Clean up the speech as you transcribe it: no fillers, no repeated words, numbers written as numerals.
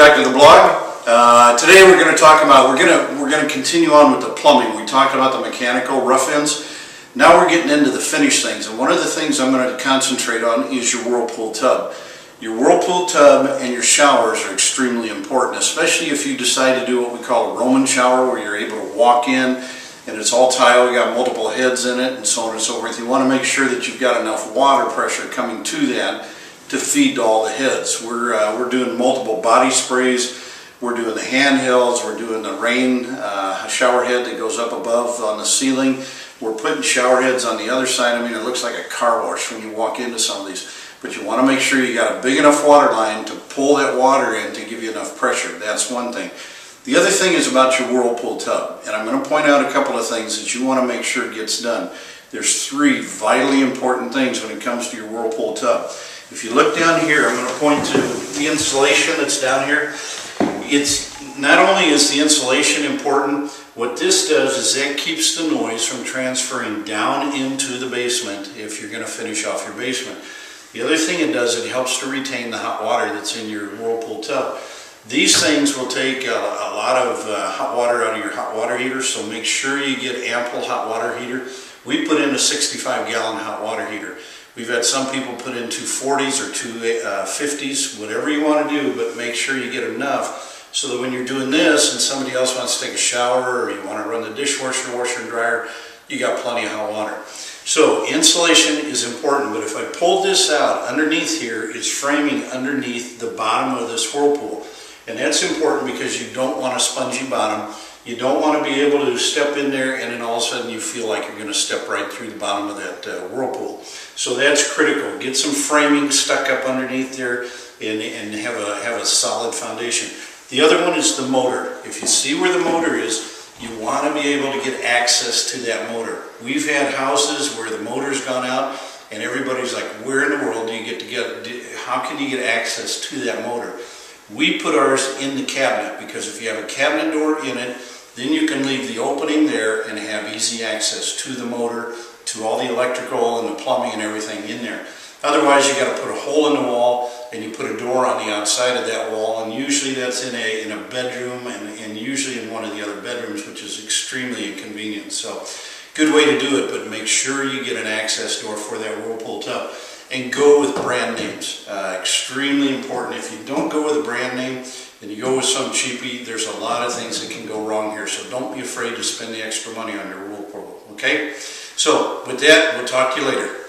back to the blog. Today we're going to talk about we're going to continue on with the plumbing. We talked about the mechanical rough ends. Now we're getting into the finished things, and one of the things I'm going to concentrate on is your whirlpool tub. Your whirlpool tub and your showers are extremely important, especially if you decide to do what we call a Roman shower, where you're able to walk in and it's all tile, you got multiple heads in it, and so on and so forth. You want to make sure that you've got enough water pressure coming to that to feed all the heads. We're doing multiple body sprays. We're doing the handhelds. We're doing the rain shower head that goes up above on the ceiling. We're putting shower heads on the other side. I mean, it looks like a car wash when you walk into some of these. But you want to make sure you got a big enough water line to pull that water in to give you enough pressure. That's one thing. The other thing is about your whirlpool tub. And I'm going to point out a couple of things that you want to make sure gets done. There's three vitally important things when it comes to your whirlpool tub. If you look down here, I'm going to point to the insulation that's down here. It's not only is the insulation important, what this does is that keeps the noise from transferring down into the basement if you're going to finish off your basement. The other thing it does, it helps to retain the hot water that's in your whirlpool tub. These things will take a lot of hot water out of your hot water heater, so make sure you get ample hot water heater. We put in a 65-gallon hot water heater. We've had some people put in 240s or 250s, whatever you want to do, but make sure you get enough so that when you're doing this and somebody else wants to take a shower or you want to run the dishwasher, washer, and dryer, you got plenty of hot water. So insulation is important, but if I pull this out, underneath here is framing underneath the bottom of this whirlpool. And that's important because you don't want a spongy bottom. You don't want to be able to step in there and then all of a sudden you feel like you're going to step right through the bottom of that whirlpool. So that's critical. Get some framing stuck up underneath there and have a solid foundation. The other one is the motor. If you see where the motor is, you want to be able to get access to that motor. We've had houses where the motor's gone out and everybody's like, where in the world do you how can you get access to that motor? We put ours in the cabinet because if you have a cabinet door in it, then you can leave the opening there and have easy access to the motor, to all the electrical and the plumbing and everything in there. Otherwise, you got to put a hole in the wall and you put a door on the outside of that wall, and usually that's in a bedroom and usually in one of the other bedrooms, which is extremely inconvenient. So, good way to do it, but make sure you get an access door for that whirlpool tub. And go with brand names. Extremely important. If you don't go with a brand name and you go with some cheapie, there's a lot of things that can go wrong here. So don't be afraid to spend the extra money on your whirlpool. Okay? So with that, we'll talk to you later.